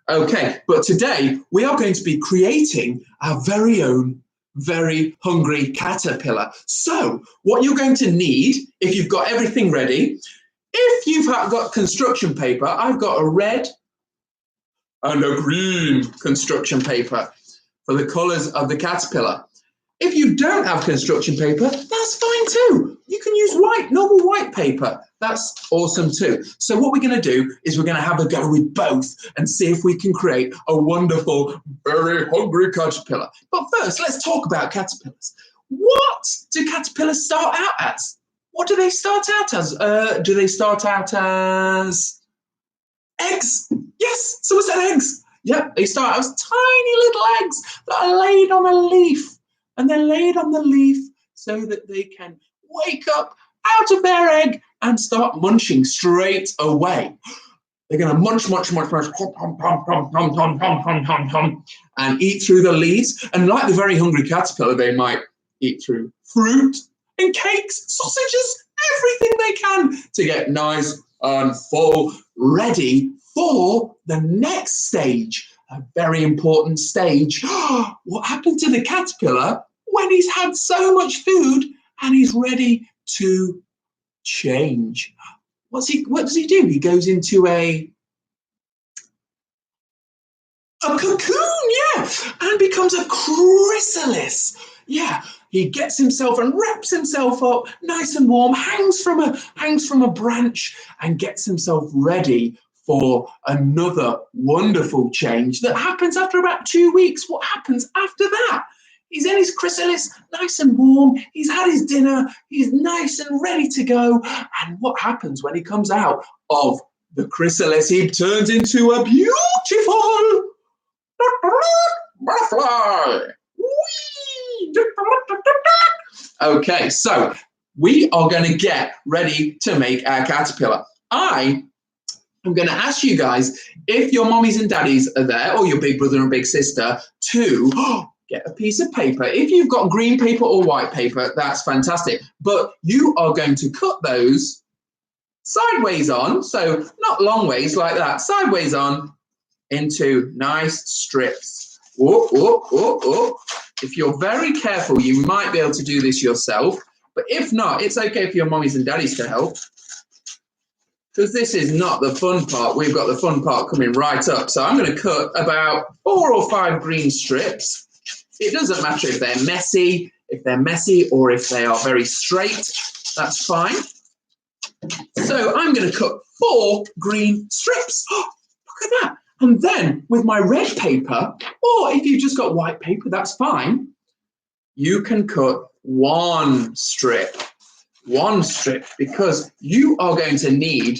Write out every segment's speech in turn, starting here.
Okay, but today we are going to be creating our very own very hungry caterpillar. So what you're going to need, if you've got everything ready, if you've got construction paper, I've got a red and a green construction paper for the colours of the caterpillar. If you don't have construction paper, that's fine too. You can use white, normal white paper. That's awesome too. So what we're going to do is we're going to have a go with both and see if we can create a wonderful, very hungry caterpillar. But first, let's talk about caterpillars. What do caterpillars start out as? What do they start out as? Do they start out as eggs? Yes, someone said eggs. Yep, they start out as tiny little eggs that are laid on a leaf. And they're laid on the leaf so that they can wake up out of their egg and start munching straight away. They're going to munch, and eat through the leaves. And like the very hungry caterpillar, they might eat through fruit and cakes, sausages, everything they can to get nice and full, ready for the next stage. A very important stage. What happened to the caterpillar when he's had so much food and he's ready to change? What does he do? He goes into a cocoon, yeah, and becomes a chrysalis. Yeah, he gets himself and wraps himself up nice and warm, hangs from a branch and gets himself ready for another wonderful change that happens after about 2 weeks. What happens after that? He's in his chrysalis, nice and warm. He's had his dinner. He's nice and ready to go. And what happens when he comes out of the chrysalis? He turns into a beautiful butterfly. Okay, so we are going to get ready to make our caterpillar. I'm going to ask you guys, if your mommies and daddies are there, or your big brother and big sister, to get a piece of paper. If you've got green paper or white paper, that's fantastic. But you are going to cut those sideways on, so not long ways like that, sideways on into nice strips. If you're very careful, you might be able to do this yourself. But if not, it's okay for your mommies and daddies to help. Because this is not the fun part. We've got the fun part coming right up. So I'm going to cut about 4 or 5 green strips. It doesn't matter if they're messy, or if they are very straight. That's fine. So I'm going to cut 4 green strips. Oh, look at that. And then with my red paper, or if you've just got white paper, that's fine. You can cut 1 strip. 1 strip, because you are going to need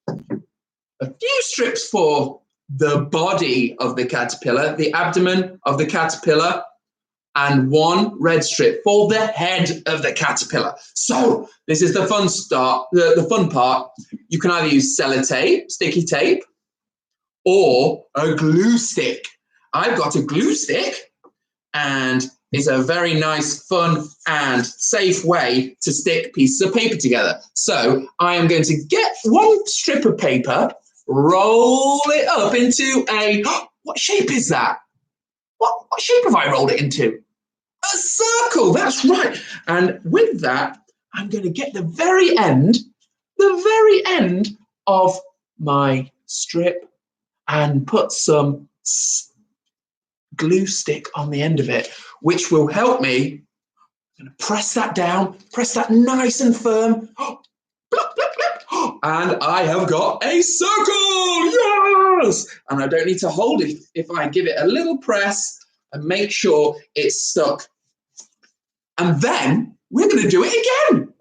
a few strips for the body of the caterpillar, the abdomen of the caterpillar, and 1 red strip for the head of the caterpillar. So this is the fun start, the fun part. You can either use sellotape, sticky tape, or a glue stick. I've got a glue stick, and it's a very nice, fun, and safe way to stick pieces of paper together. So I am going to get 1 strip of paper, roll it up into a, what shape is that? What shape have I rolled it into? A circle, that's right. And with that, I'm going to get the very end of my strip and put some glue stick on the end of it, which will help me. I'm going to press that down, press that nice and firm. And I have got a circle, yes! And I don't need to hold it if I give it a little press and make sure it's stuck. And then we're going to do it again.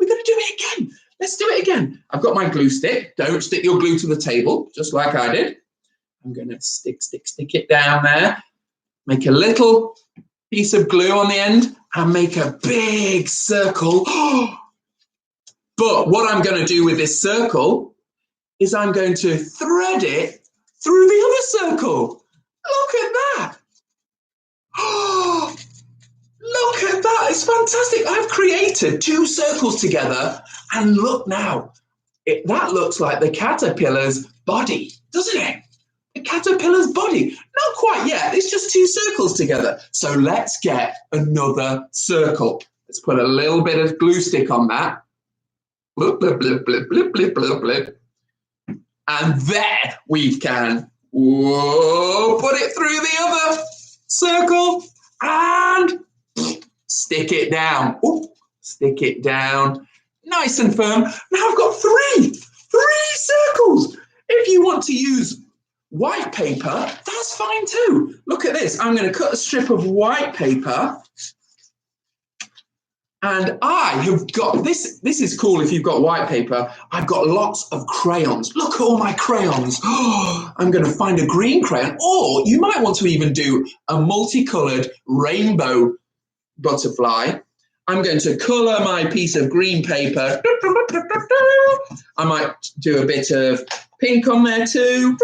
Let's do it again. I've got my glue stick. Don't stick your glue to the table, just like I did. I'm going to stick it down there. Make a little piece of glue on the end and make a big circle. But what I'm going to do with this circle is I'm going to thread it through the other circle. Look at that. Look at that. It's fantastic. I've created 2 circles together. And look now. That looks like the caterpillar's body, doesn't it? The caterpillar's body? Not quite yet. It's just two circles together. So let's get another circle. Let's put a little bit of glue stick on that. Blip, blip, blip, blip, blip, blip, blip, blip. And there we can put it through the other circle and stick it down. Ooh, stick it down. Nice and firm. Now I've got three circles. If you want to use white paper, that's fine too. Look at this. I'm going to cut a strip of white paper. And I have got, this is cool if you've got white paper. I've got lots of crayons. Look at all my crayons. Oh, I'm going to find a green crayon. Or you might want to even do a multicolored rainbow butterfly. I'm going to colour my piece of green paper. I might do a bit of pink on there too.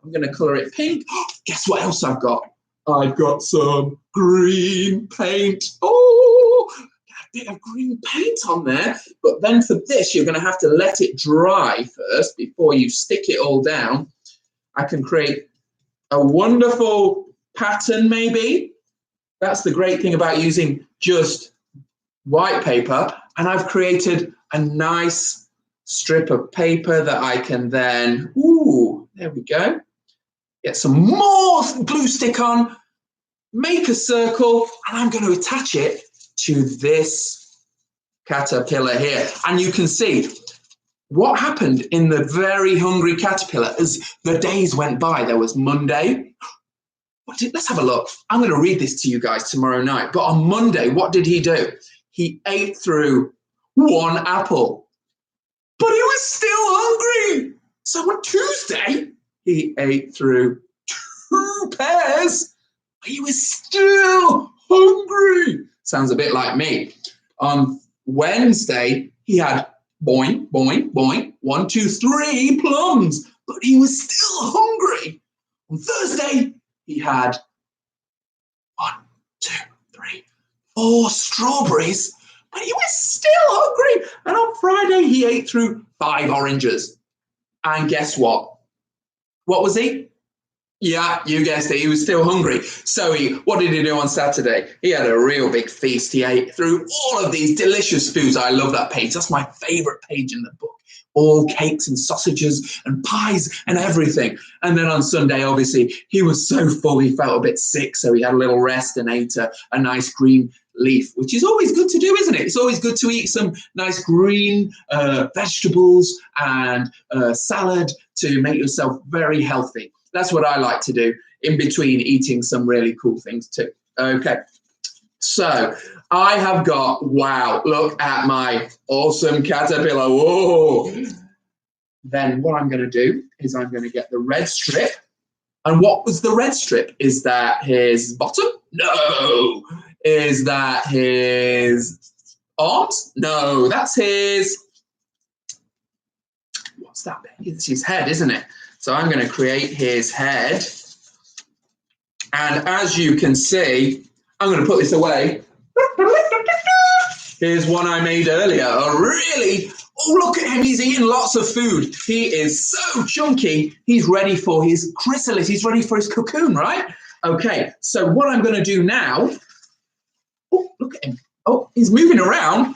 I'm going to colour it pink. Guess what else I've got? I've got some green paint. Oh, a bit of green paint on there. But then for this, you're going to have to let it dry first before you stick it all down. I can create a wonderful pattern maybe. That's the great thing about using just white paper. And I've created a nice strip of paper that I can then, there we go. Get some more glue stick on, make a circle, and I'm going to attach it to this caterpillar here. And you can see what happened in the very hungry caterpillar as the days went by. There was Monday. Let's have a look. I'm going to read this to you guys tomorrow night. But on Monday, what did he do? He ate through one apple, but he was still hungry. So on Tuesday, he ate through 2 pears, but he was still hungry. Sounds a bit like me. On Wednesday, he had boing, boing, boing, 1, 2, 3 plums, but he was still hungry. On Thursday, he had 1, 2, 3, 4 strawberries, but he was still hungry. And on Friday, he ate through 5 oranges. And guess what? What was he? Yeah, you guessed it. He was still hungry. So what did he do on Saturday? He had a real big feast. He ate through all of these delicious foods. I love that page. That's my favorite page in the book. All cakes and sausages and pies and everything. And then on Sunday, obviously, he was so full, he felt a bit sick. So he had a little rest and ate a nice green leaf, which is always good to do, isn't it? It's always good to eat some nice green vegetables and salad to make yourself very healthy. That's what I like to do in between eating some really cool things too. Okay, so I have got, wow, look at my awesome caterpillar. Whoa. Then what I'm going to do is I'm going to get the red strip. And what was the red strip? Is that his bottom? No. Is that his arms? No, that's his, what's that bit? It's his head, isn't it? So I'm going to create his head. And as you can see, I'm going to put this away. Here's one I made earlier. Oh, look at him. He's eating lots of food. He is so chunky. He's ready for his chrysalis. He's ready for his cocoon, right? Okay, so what I'm going to do now, oh, look at him. Oh, he's moving around.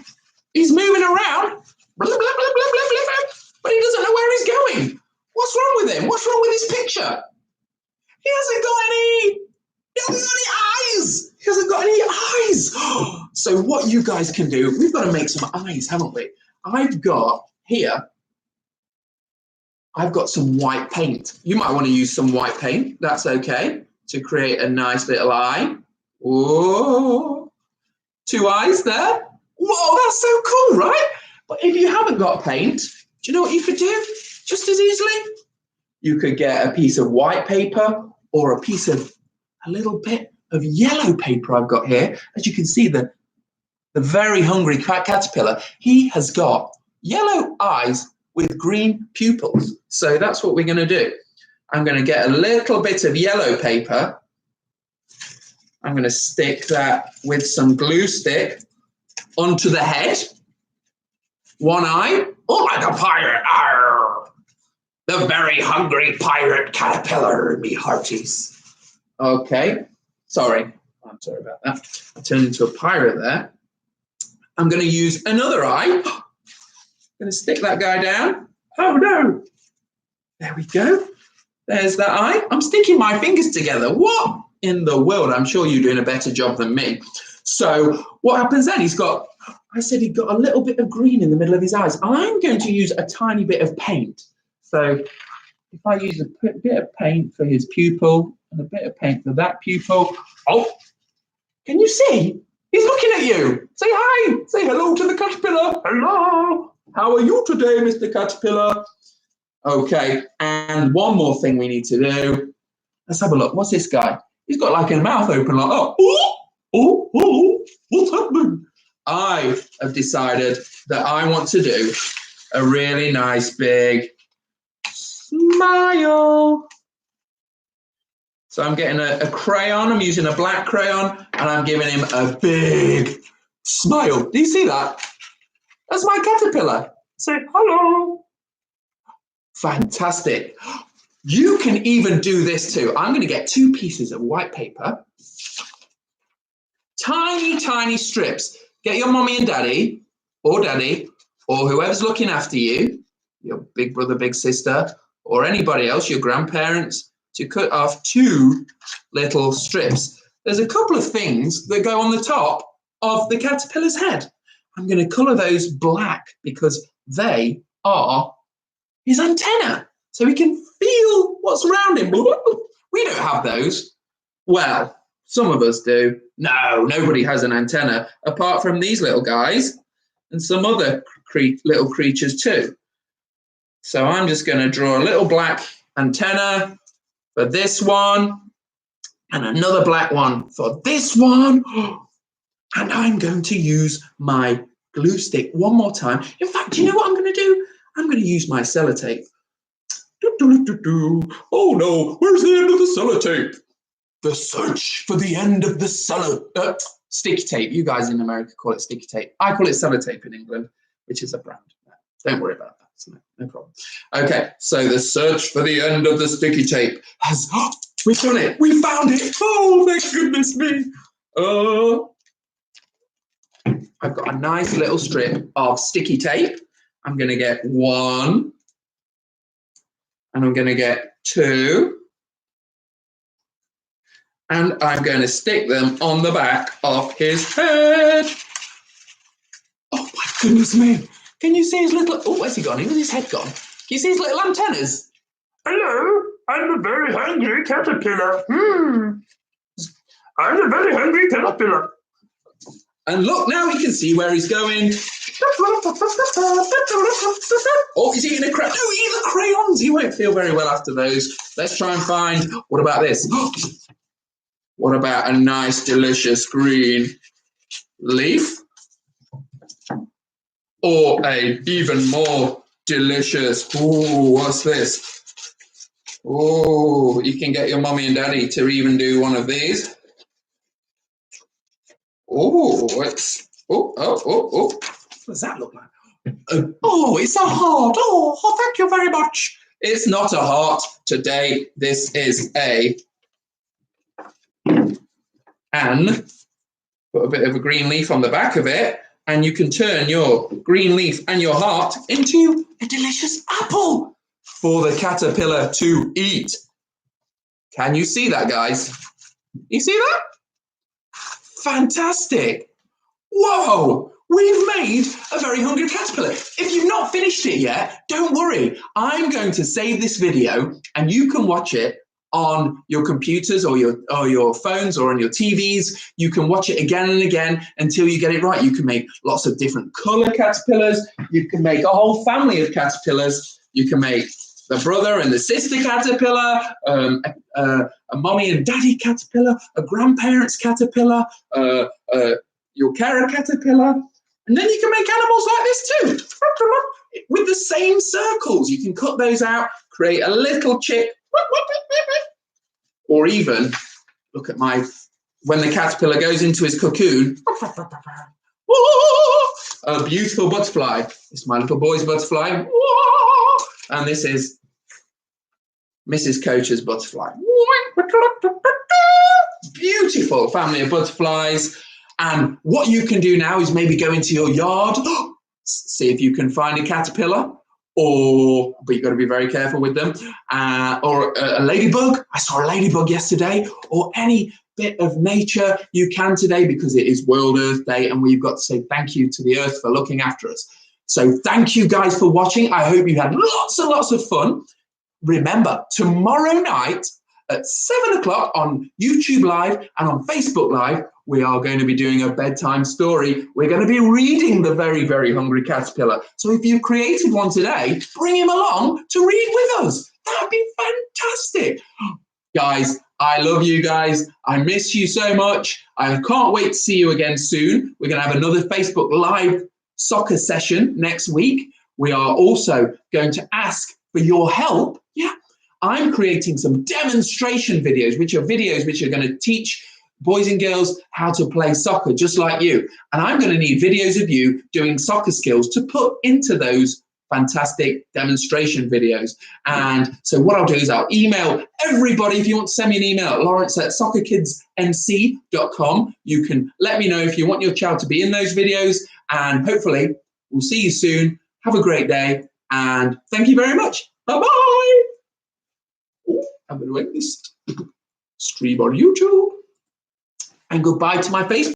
He's moving around. Blah, blah, blah, blah, blah, blah, blah. But he doesn't know where he's going. What's wrong with him? What's wrong with his picture? He hasn't got any eyes. He hasn't got any eyes. So what you guys can do, we've got to make some eyes, haven't we? I've got some white paint. You might want to use some white paint. That's okay. To create a nice little eye. Whoa. 2 eyes there. Whoa, that's so cool, right? But if you haven't got paint, do you know what you could do? Just as easily, you could get a piece of white paper or a little bit of yellow paper I've got here. As you can see, the very hungry caterpillar, he has got yellow eyes with green pupils. So that's what we're going to do. I'm going to get a little bit of yellow paper. I'm going to stick that with some glue stick onto the head. One eye. Oh, like a pirate. Arr. The very hungry pirate caterpillar, me hearties. Okay, sorry. I'm sorry about that. I turned into a pirate there. I'm going to use another eye. I'm going to stick that guy down. Oh no. There we go. There's that eye. I'm sticking my fingers together. What in the world? I'm sure you're doing a better job than me. So what happens then? I said he got a little bit of green in the middle of his eyes. I'm going to use a tiny bit of paint. So if I use a bit of paint for his pupil and a bit of paint for that pupil. Oh, can you see? He's looking at you. Say hi. Say hello to the caterpillar. Hello. How are you today, Mr. Caterpillar? Okay, and one more thing we need to do. Let's have a look. What's this guy? He's got like a mouth open like, what's happening? I have decided that I want to do a really nice big smile. So I'm getting a crayon. I'm using a black crayon, and I'm giving him a big smile. Do you see that? That's my caterpillar. Say hello. Fantastic. You can even do this too. I'm going to get 2 pieces of white paper. Tiny, tiny strips. Get your mommy and daddy, or whoever's looking after you, your big brother, big sister, or anybody else, your grandparents, to cut off 2 little strips. There's a couple of things that go on the top of the caterpillar's head. I'm going to colour those black because they are his antenna, so he can feel what's around him. We don't have those. Well, some of us do. No, nobody has an antenna apart from these little guys and some other little creatures too. So I'm just going to draw a little black antenna for this one and another black one for this one. And I'm going to use my glue stick one more time. In fact, do you know what I'm going to do? I'm going to use my sellotape. Oh no, where's the end of the sellotape? The search for the end of the sticky tape. You guys in America call it sticky tape. I call it sellotape in England, which is a brand. Don't worry about that. No problem. Okay, so the search for the end of the sticky tape has... we've done it. We found it. Oh, thank goodness me. I've got a nice little strip of sticky tape. I'm going to get 1, and I'm going to get 2, and I'm going to stick them on the back of his head. Oh my goodness me. Can you see his little... Oh, where's he gone? Where's his head gone? Can you see his little antennas? Hello, I'm a very hungry caterpillar. I'm a very hungry caterpillar. And look, now he can see where he's going. Oh, he's eating a crayon. No, eat the crayons. He won't feel very well after those. Let's try and find... What about this? What about a nice, delicious green leaf? Or a even more delicious... Ooh, what's this? Oh, you can get your mommy and daddy to even do one of these. Oh, it's... Oh. What does that look like? Oh, it's a heart. Oh, thank you very much. It's not a heart today. This is a... And put a bit of a green leaf on the back of it, and you can turn your green leaf and your heart into a delicious apple for the caterpillar to eat. Can you see that, guys? You see that? Fantastic. Whoa, we've made a very hungry caterpillar. If you've not finished it yet, don't worry. I'm going to save this video and you can watch it on your computers or your phones or on your TVs. You can watch it again and again until you get it right. You can make lots of different color caterpillars. You can make a whole family of caterpillars. You can make the brother and the sister caterpillar, a mommy and daddy caterpillar, a grandparent's caterpillar, your carer caterpillar. And then you can make animals like this too, with the same circles. You can cut those out, create a little chick, or even, look at when the caterpillar goes into his cocoon, a beautiful butterfly. It's my little boy's butterfly. And this is Mrs. Coach's butterfly. Beautiful family of butterflies. And what you can do now is maybe go into your yard, see if you can find a caterpillar, but you've got to be very careful with them, or a ladybug. I saw a ladybug yesterday, or any bit of nature you can today, because it is World Earth Day and we've got to say thank you to the earth for looking after us. So thank you guys for watching. I hope you had lots and lots of fun. Remember, tomorrow night at 7 o'clock on YouTube Live and on Facebook Live, we are going to be doing a bedtime story. We're going to be reading The Very, Very Hungry Caterpillar. So if you've created one today, bring him along to read with us. That'd be fantastic. Guys, I love you guys. I miss you so much. I can't wait to see you again soon. We're going to have another Facebook Live soccer session next week. We are also going to ask for your help. Yeah, I'm creating some demonstration videos, which are going to teach boys and girls how to play soccer just like you. And I'm going to need videos of you doing soccer skills to put into those fantastic demonstration videos. And so what I'll do is I'll email everybody. If you want to send me an email at lawrence@soccerkidsnc.com, you can let me know if you want your child to be in those videos. And hopefully we'll see you soon. Have a great day. And thank you very much. Bye-bye. I'm going to end this stream on YouTube. And goodbye to my Facebook.